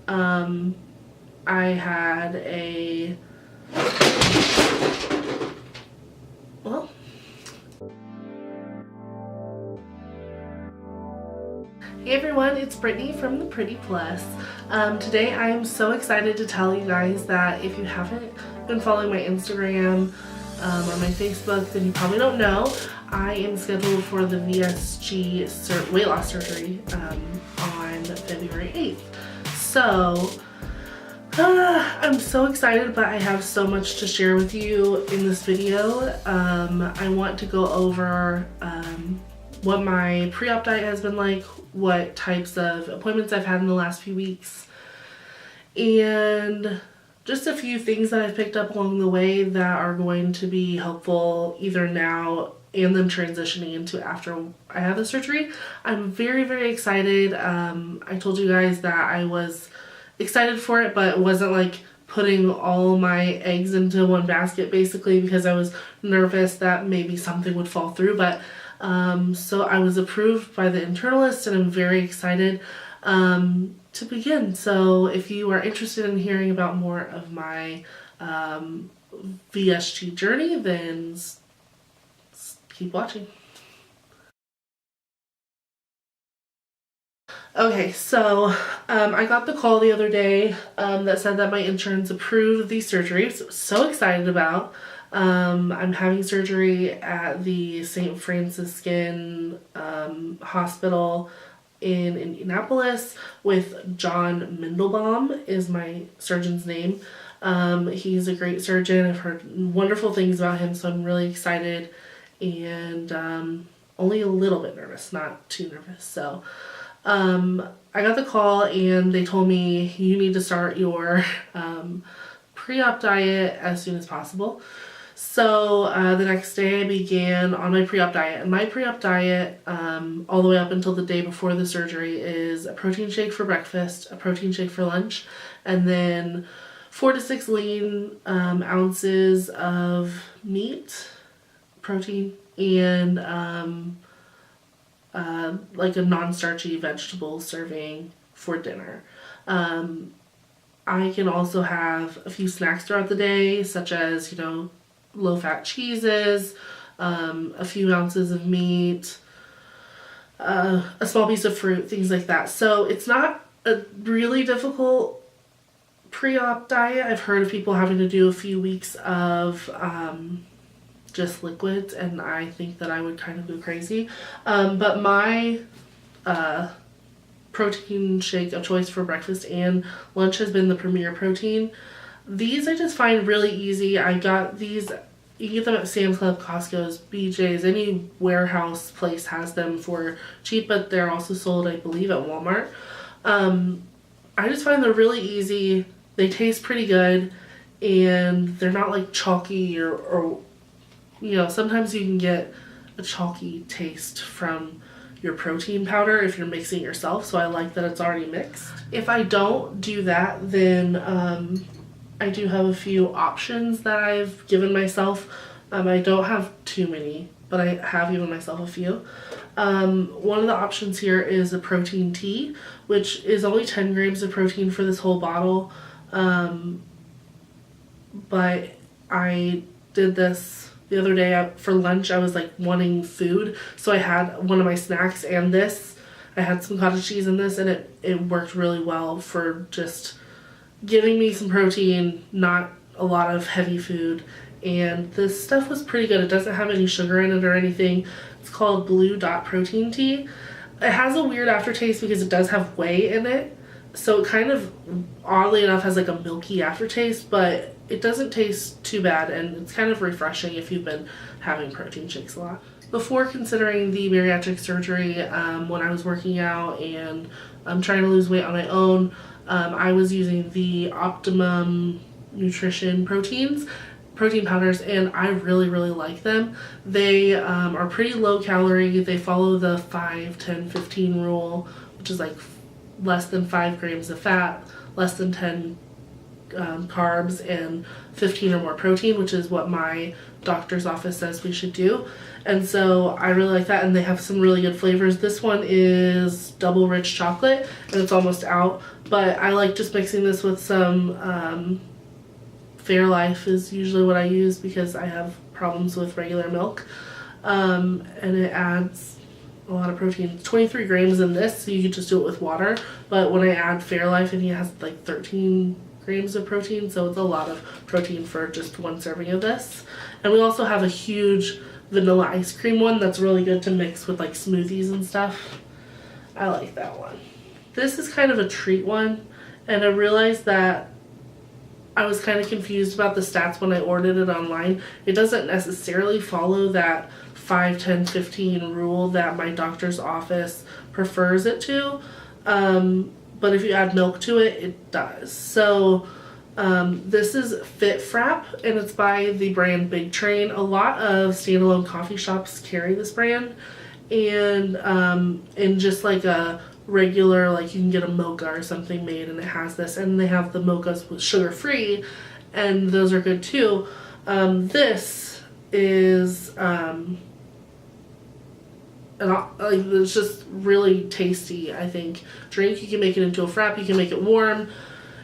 I had a, well, hey everyone, it's Brittany from The Pretty Plus. Today I am so excited to tell you guys that if you haven't been following my Instagram or my Facebook, then you probably don't know. I am scheduled for the VSG weight loss surgery on February 8th. So I'm so excited, but I have so much to share with you in this video. I want to go over what my pre-op diet has been like, what types of appointments I've had in the last few weeks, and just a few things that I've picked up along the way that are going to be helpful either now and then transitioning into after I have the surgery. I'm very, very excited. I told you guys that I was excited for it, but it wasn't like putting all my eggs into one basket basically, because I was nervous that maybe something would fall through. But so I was approved by the internalist and I'm very excited to begin. So if you are interested in hearing about more of my VSG journey, then keep watching. Okay, so I got the call the other day that said that my insurance approved the surgery, which I was so excited about. I'm having surgery at the St. Franciscan hospital in Indianapolis with John Mendelbaum is my surgeon's name. He's a great surgeon. I've heard wonderful things about him, so I'm really excited and only a little bit nervous, not too nervous. So I got the call and they told me you need to start your pre-op diet as soon as possible. So the next day I began on my pre-op diet, and my pre-op diet all the way up until the day before the surgery is a protein shake for breakfast, a protein shake for lunch, and then 4 to 6 lean ounces of meat, protein, and like a non-starchy vegetable serving for dinner. I can also have a few snacks throughout the day, such as, low-fat cheeses, a few ounces of meat, a small piece of fruit, things like that. So it's not a really difficult pre-op diet. I've heard of people having to do a few weeks of just liquids, and I think that I would kind of go crazy. But my protein shake of choice for breakfast and lunch has been the Premier Protein. These I just find really easy. I got these, you can get them at Sam's Club, Costco's, BJ's, any warehouse place has them for cheap, but they're also sold, I believe, at Walmart. I just find they're really easy. They taste pretty good, and they're not like chalky or sometimes you can get a chalky taste from your protein powder if you're mixing it yourself, so I like that it's already mixed. If I don't do that, then I do have a few options that I've given myself. I don't have too many, but I have given myself a few. One of the options here is a protein tea, which is only 10 grams of protein for this whole bottle. But I did this the other day for lunch. I was like wanting food, so I had one of my snacks and this. I had some cottage cheese in this, and it worked really well for just giving me some protein, not a lot of heavy food. And this stuff was pretty good. It doesn't have any sugar in it or anything. It's called Blue Dot Protein Tea. It has a weird aftertaste because it does have whey in it, so it kind of, oddly enough, has like a milky aftertaste, but it doesn't taste too bad, and it's kind of refreshing if you've been having protein shakes a lot. Before considering the bariatric surgery, when I was working out and trying to lose weight on my own, I was using the Optimum Nutrition protein powders, and I really, really like them. They are pretty low calorie. They follow the 5, 10, 15 rule, which is like less than 5 grams of fat, less than 10 carbs and 15 or more protein, which is what my doctor's office says we should do. And so I really like that, and they have some really good flavors. This one is double rich chocolate, and it's almost out, but I like just mixing this with some Fairlife is usually what I use because I have problems with regular milk, and it adds a lot of protein. It's 23 grams in this, so you could just do it with water, but when I add Fairlife, it has like 13 grams of protein, so it's a lot of protein for just one serving of this. And we also have a huge vanilla ice cream one that's really good to mix with like smoothies and stuff. I like that one. This is kind of a treat one, and I realized that I was kind of confused about the stats when I ordered it online. It doesn't necessarily follow that 5, 10, 15 rule that my doctor's office prefers it to, but if you add milk to it, it does. So this is Fit Frap, and it's by the brand Big Train. A lot of standalone coffee shops carry this brand, and in just like a regular, like you can get a mocha or something made and it has this, and they have the mochas with sugar free, and those are good too. This is it's just really tasty, I think. Drink, you can make it into a frap, you can make it warm,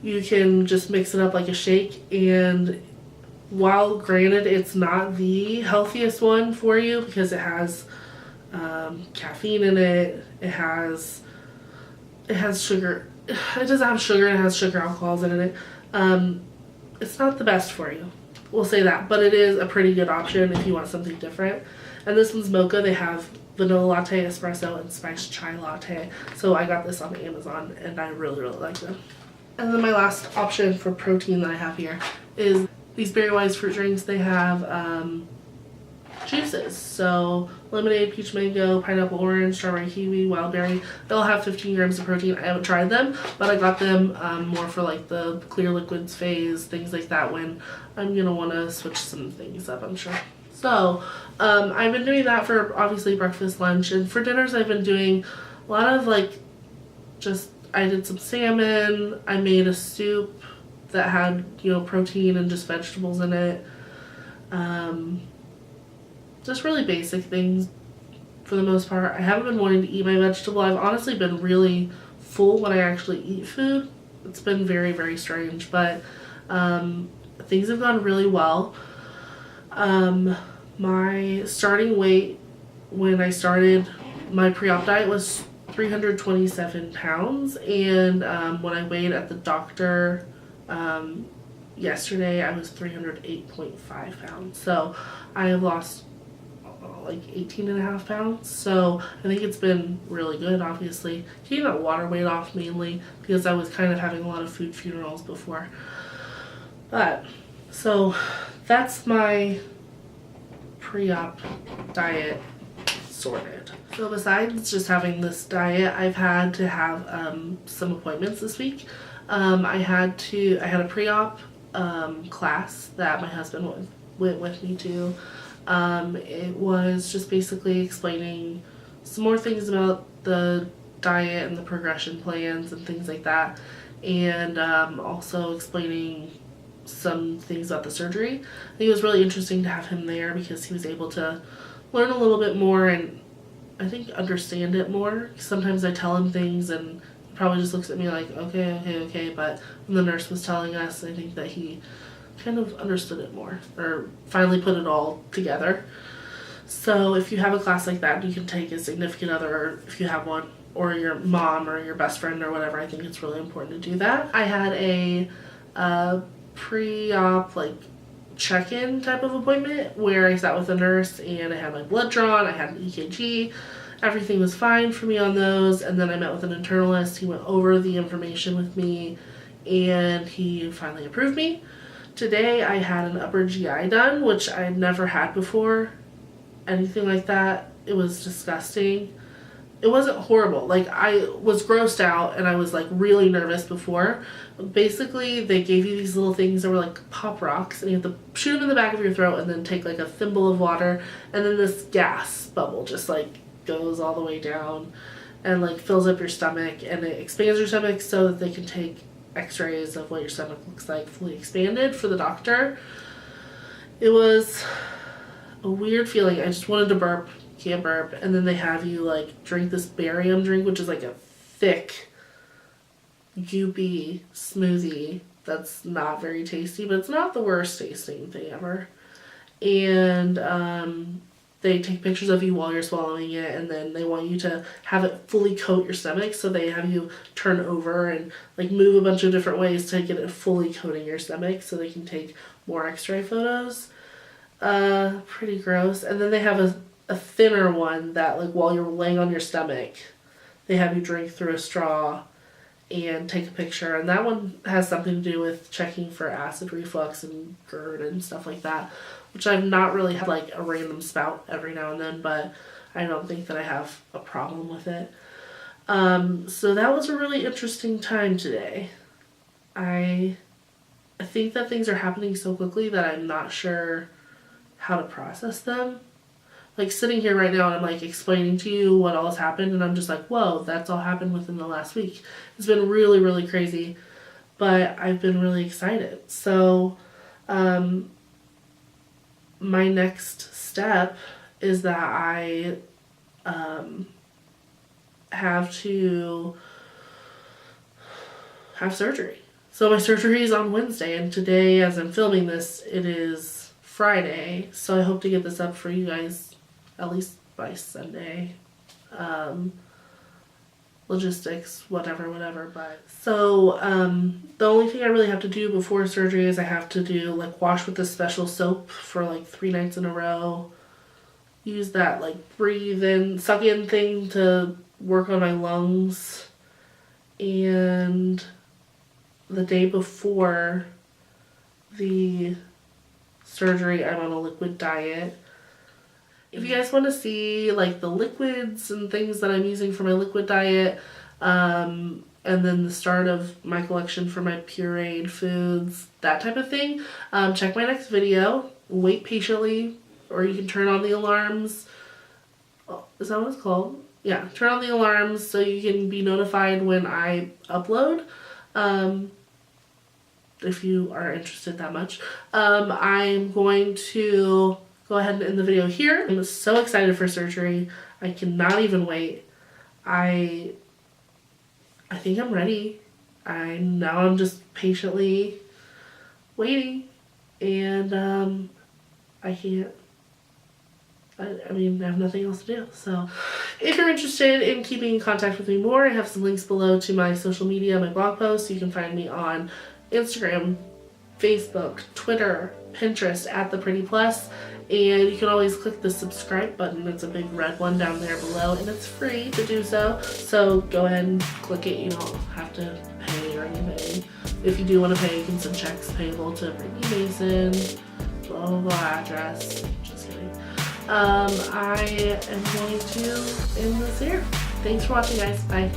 you can just mix it up like a shake, and while granted it's not the healthiest one for you because it has caffeine in it, it has sugar, it doesn't have sugar, it has sugar alcohols in it, it's not the best for you, we'll say that, but it is a pretty good option if you want something different. And this one's mocha. They have vanilla latte, espresso, and spiced chai latte. So I got this on Amazon, and I really, really like them. And then my last option for protein that I have here is these Berry Wise fruit drinks. They have juices. So lemonade, peach mango, pineapple orange, strawberry kiwi, wild berry. They'll have 15 grams of protein. I haven't tried them, but I got them more for like the clear liquids phase, things like that, when I'm going to want to switch some things up, I'm sure. So, I've been doing that for obviously breakfast, lunch, and for dinners I've been doing a lot of like, I did some salmon, I made a soup that had, protein and just vegetables in it. Just really basic things for the most part. I haven't been wanting to eat my vegetable. I've honestly been really full when I actually eat food. It's been very, very strange, but things have gone really well. My starting weight when I started my pre-op diet was 327 pounds, and when I weighed at the doctor yesterday, I was 308.5 pounds. So I have lost like 18 and a half pounds. So I think it's been really good, obviously. Keeping that water weight off mainly because I was kind of having a lot of food funerals before. But, so that's my pre-op diet sorted. So besides just having this diet, I've had to have some appointments this week. I had a pre-op class that my husband went with me to. It was just basically explaining some more things about the diet and the progression plans and things like that, and also explaining some things about the surgery. I think it was really interesting to have him there because he was able to learn a little bit more and I think understand it more. Sometimes I tell him things and he probably just looks at me like, okay, but when the nurse was telling us, I think that he kind of understood it more, or finally put it all together. So if you have a class like that, you can take a significant other, or if you have one, or your mom or your best friend or whatever. I think it's really important to do that. I had a pre-op check-in type of appointment where I sat with a nurse and I had my blood drawn, I had an EKG, everything was fine for me on those, and then I met with an internalist. He went over the information with me and he finally approved me. Today I had an upper GI done, which I had never had before, anything like that. It was disgusting. It wasn't horrible. I was grossed out and I was really nervous before. Basically, they gave you these little things that were like pop rocks, and you have to shoot them in the back of your throat and then take a thimble of water, and then this gas bubble just goes all the way down and fills up your stomach, and it expands your stomach so that they can take x-rays of what your stomach looks like fully expanded for the doctor. It was a weird feeling. I just wanted to burp, can't burp, and then they have you like drink this barium drink, which is like a thick, goopy smoothie that's not very tasty, but it's not the worst tasting thing ever. And they take pictures of you while you're swallowing it, and then they want you to have it fully coat your stomach, so they have you turn over and like move a bunch of different ways to get it fully coating your stomach so they can take more x-ray photos. Pretty gross. And then they have a thinner one that like while you're laying on your stomach, they have you drink through a straw and take a picture, and that one has something to do with checking for acid reflux and GERD and stuff like that, which I've not really had like a random spout every now and then, but I don't think that I have a problem with it. So that was a really interesting time today. I think that things are happening so quickly that I'm not sure how to process them. Like sitting here right now and I'm like explaining to you what all has happened, and I'm just like, whoa, that's all happened within the last week. It's been really, really crazy, but I've been really excited. So my next step is that I have to have surgery. So my surgery is on Wednesday, and today, as I'm filming this, it is Friday. So I hope to get this up for you guys at least by Sunday. Logistics, whatever. But so the only thing I really have to do before surgery is I have to do like wash with this special soap for like 3 nights in a row. Use that like breathe in, suck in thing to work on my lungs. And the day before the surgery, I'm on a liquid diet. If you guys want to see like the liquids and things that I'm using for my liquid diet, and then the start of my collection for my pureed foods, that type of thing, check my next video. Wait patiently, or you can turn on the alarms. Oh, is that what it's called? Yeah, turn on the alarms so you can be notified when I upload. If you are interested that much. I'm going to go ahead and end the video here. I'm so excited for surgery. I cannot even wait. I think I'm ready. I'm just patiently waiting, and I have nothing else to do. So if you're interested in keeping in contact with me more, I have some links below to my social media, my blog posts. You can find me on Instagram, Facebook, Twitter, Pinterest at The Pretty Plus, and you can always click the subscribe button. It's a big red one down there below, and it's free to do so. So go ahead and click it. You don't have to pay or anything. If you do want to pay, you can send checks payable to Brittney Mason, blah blah blah address. Just kidding. I am going to end this here. Thanks for watching, guys. Bye.